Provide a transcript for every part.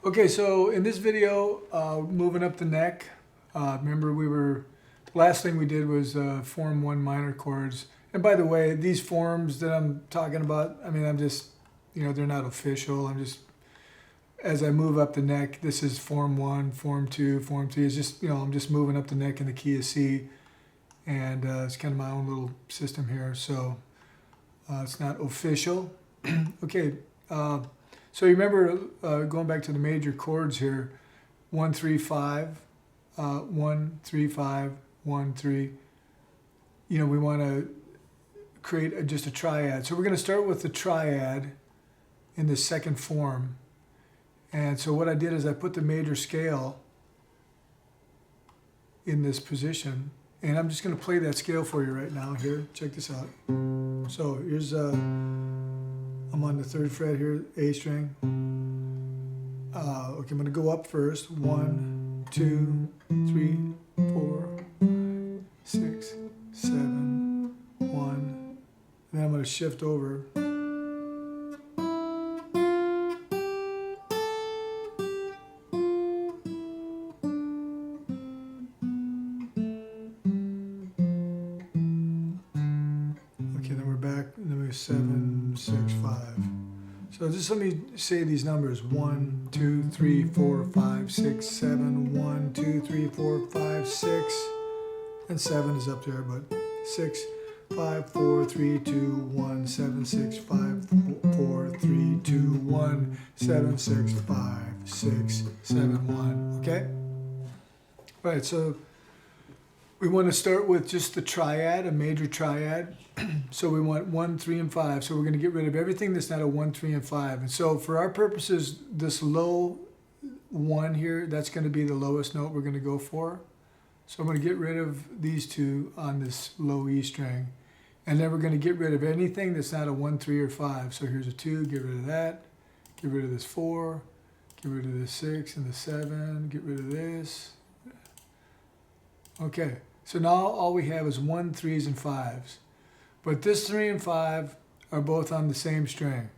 Okay, so in this video, moving up the neck, remember the last thing we did was form 1 minor chords. And by the way, these forms that I'm talking about, I mean, I'm just, they're not official. As I move up the neck, this is form 1, form 2, form 3. It's just, I'm just moving up the neck in the key of C. And it's kind of my own little system here. So it's not official. Okay. So you remember going back to the major chords here, 1, 3, 5, 1, 3, 5, 1, 3. We want to create just a triad. So we're going to start with the triad in the second form. And so what I did is I put the major scale in this position. And I'm just going to play that scale for you right now here. Check this out. So here's I'm on the 3rd fret here, A string. Okay, I'm going to go up first. 1, 2, 3, 4, 5, 6, 7, 1. And then I'm going to shift over. Okay, then we're back, and then we have 7, 6, 5. So just let me say these numbers. 1, 2, 3, 4, 5, 6, 7. 1, 2, 3, 4, 5, 6. And 7 is up there, but 6, 5, 4, 3, 2, 1, 7, 6, 5, 4, 3, 2, 1, 7, 6, 5, 6, 7, 1. Okay? All right, so we want to start with just the triad, a major triad. So we want 1, 3, and 5. So we're going to get rid of everything that's not a 1, 3, and 5. And so for our purposes, this low 1 here, that's going to be the lowest note we're going to go for. So I'm going to get rid of these two on this low E string. And then we're going to get rid of anything that's not a 1, 3, or 5. So here's a 2, get rid of that. Get rid of this 4. Get rid of the 6 and the 7. Get rid of this. Okay, so now all we have is 1, 3s, and 5s. But this 3 and 5 are both on the same string.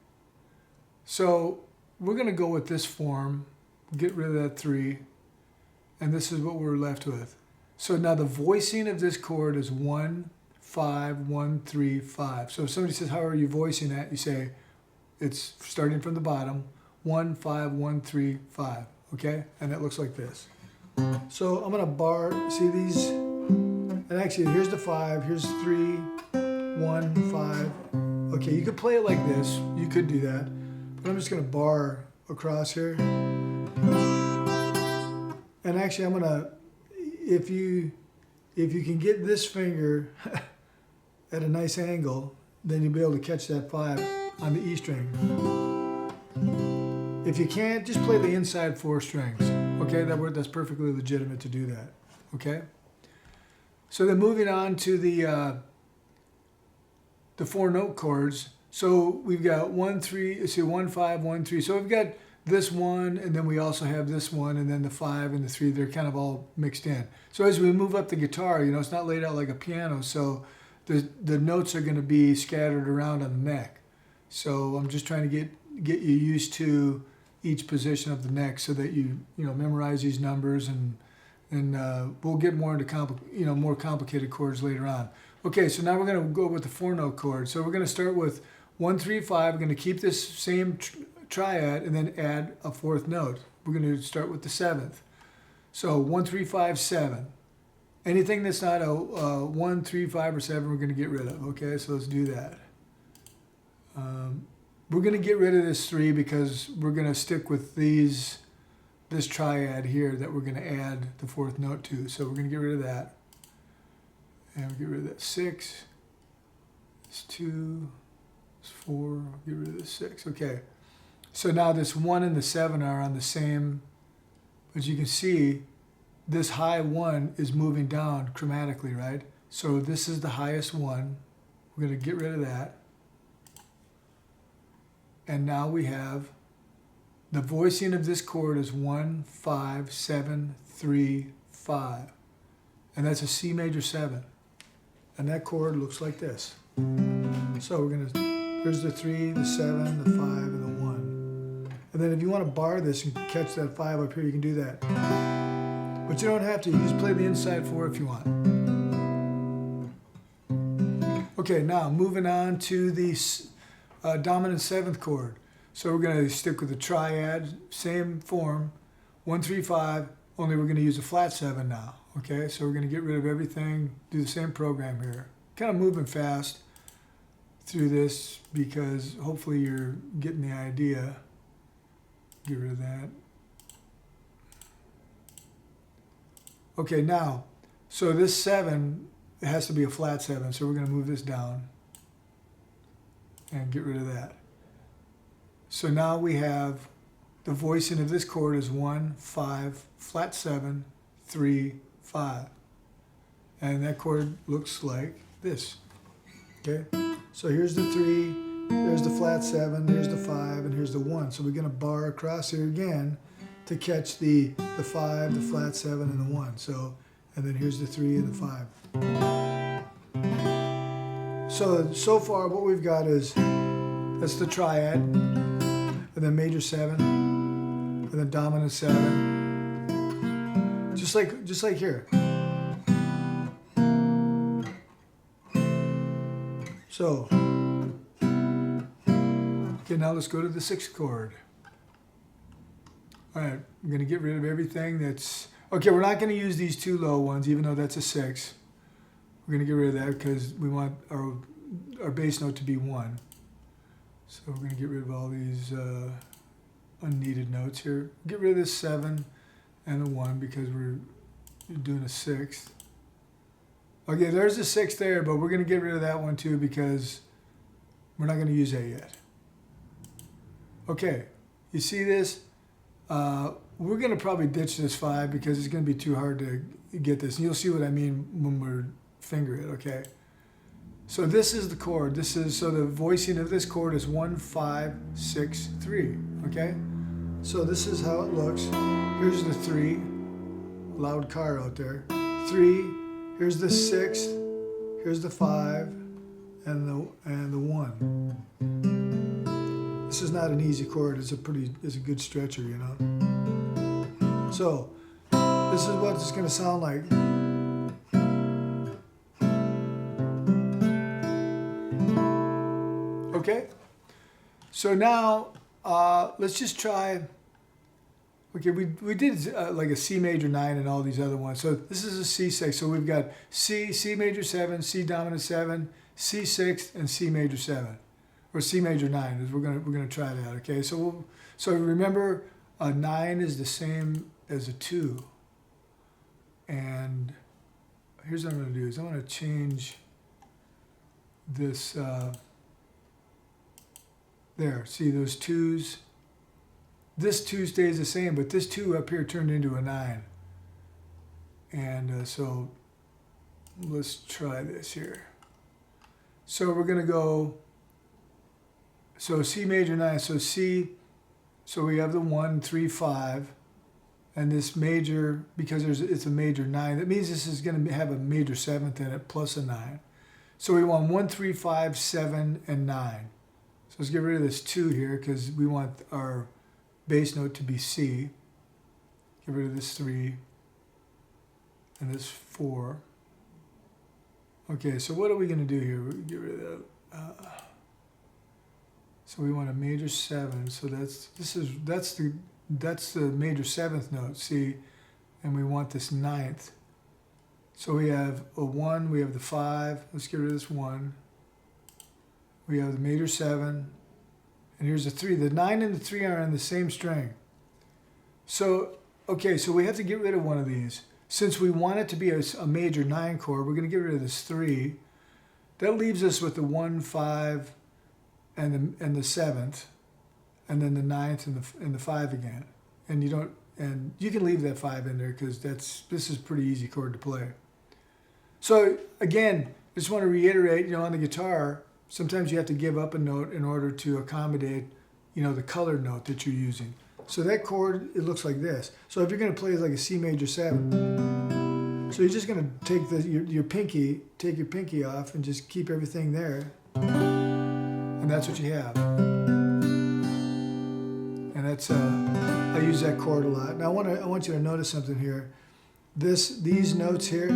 So we're going to go with this form, get rid of that 3, and this is what we're left with. So now the voicing of this chord is 1, 5, 1, 3, 5. So if somebody says, how are you voicing that? You say, it's starting from the bottom, 1, 5, 1, 3, 5. Okay? And it looks like this. So I'm going to bar, see these? And actually, here's the 5, here's 3, 1, 5. Okay, you could play it like this. You could do that. But I'm just going to bar across here. And actually, I'm going to, if you can get this finger at a nice angle, then you'll be able to catch that 5 on the E string. If you can't, just play the inside 4 strings. Okay, that's perfectly legitimate to do that. Okay? So then moving on to the 4-note chords. So we've got 1, 3, let's see, 1, 5, 1, 3. So we've got this 1, and then we also have this 1, and then the 5 and the 3. They're kind of all mixed in. So as we move up the guitar, it's not laid out like a piano, so the notes are going to be scattered around on the neck. So I'm just trying to get you used to each position of the neck so that you memorize these numbers, and we'll get more into more complicated chords later on. Okay, so now we're going to go with the 4-note chord. So we're going to start with 1, 3, 5. We're going to keep this same triad and then add a 4th note. We're going to start with the 7th. So 1, 3, 5, 7. Anything that's not a 1, 3, 5, or 7, we're going to get rid of. Okay, so let's do that. We're going to get rid of this 3 because we're going to stick with this triad here that we're going to add the 4th note to. So we're going to get rid of that. And we'll get rid of that 6. This 2. This 4. Get rid of this 6. Okay. So now this 1 and the 7 are on the same, as you can see, this high 1 is moving down chromatically, right? So this is the highest 1. We're going to get rid of that. And now we have the voicing of this chord is 1, 5, 7, 3, 5. And that's a C major 7. And that chord looks like this. So we're going to, there's the 3, the 7, the 5, and the 1. And then if you want to bar this and catch that 5 up here, you can do that. But you don't have to. You just play the inside 4 if you want. Okay, now moving on to the dominant 7th chord. So we're going to stick with the triad, same form, 1, 3, 5, only we're going to use a flat 7 now. Okay, so we're going to get rid of everything, do the same program here. Kind of moving fast through this because hopefully you're getting the idea. Get rid of that. Okay, now, so this 7, it has to be a flat 7, so we're going to move this down and get rid of that. So now we have the voicing of this chord is 1, 5, flat 7, 3, 5. And that chord looks like this. Okay? So here's the 3, there's the flat 7, there's the 5, and here's the 1. So we're going to bar across here again to catch the 5, the flat 7, and the 1. So, and then here's the 3 and the 5. So far what we've got is, that's the triad, and then major 7, and then dominant 7. Just like here. So, okay, now let's go to the 6th chord. All right, I'm going to get rid of everything that's... Okay, we're not going to use these 2 low ones, even though that's a 6. We're going to get rid of that because we want our bass note to be 1. So we're going to get rid of all these unneeded notes here. Get rid of this 7 and the 1 because we're doing a 6th. Okay, there's the 6th there, but we're going to get rid of that one too because we're not going to use that yet. Okay, you see this? We're going to probably ditch this 5 because it's going to be too hard to get this. And you'll see what I mean when we're finger it, okay? So this is the chord. So the voicing of this chord is 1, 5, 6, 3, okay? So this is how it looks. Here's the 3, loud car out there. 3, here's the 6th, here's the 5, and the 1. This is not an easy chord. It's a good stretcher, you know. So this is what it's going to sound like. Okay. So now let's just try. Okay, we did like a C major 9 and all these other ones. So this is a C6. So we've got C major 7, C dominant 7, C6, and C major 7. Or C major 9. We're gonna try that. Okay, so remember, a 9 is the same as a 2. And here's what I'm gonna do: is I'm gonna change this. There, see those 2s. This 2 stays the same, but this 2 up here turned into a 9. And so let's try this here. So we're gonna go. So C major 9, so C, so we have the 1, 3, 5, and this major, because it's a major 9, that means this is going to have a major 7th in it plus a 9. So we want 1, 3, 5, 7, and 9. So let's get rid of this 2 here because we want our bass note to be C. Get rid of this 3 and this 4. Okay, so what are we going to do here? We'll get rid of that. So we want a major 7, so that's the major 7th note, C, and we want this 9th. So we have a 1, we have the 5, let's get rid of this 1. We have the major 7, and here's the 3. The 9 and the 3 are on the same string. So, okay, so we have to get rid of one of these. Since we want it to be a major 9 chord, we're going to get rid of this 3. That leaves us with the 1, 5, and the 7th, and then the 9th and the 5 again. And you can leave that 5 in there because this is a pretty easy chord to play. So again, just want to reiterate, on the guitar, sometimes you have to give up a note in order to accommodate, the color note that you're using. So that chord, it looks like this. So if you're going to play like a C major 7, so you're just going to take your pinky off and just keep everything there. And that's what you have. And That's I use that chord a lot. Now I want you to notice something here. These notes here,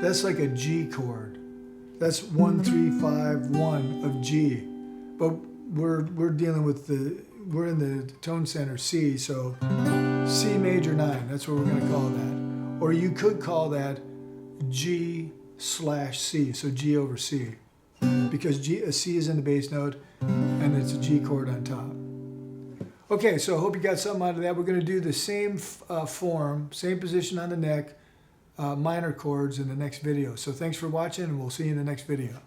that's like a G chord. That's 1, 3, 5, 1 of G. But we're dealing with we're in the tone center C, so C major 9. That's what we're going to call that. Or you could call that G/C, so G over C, because a C is in the bass note and it's a G chord on top. Okay, so I hope you got something out of that. We're going to do the same form, same position on the neck, minor chords in the next video. So thanks for watching, and we'll see you in the next video.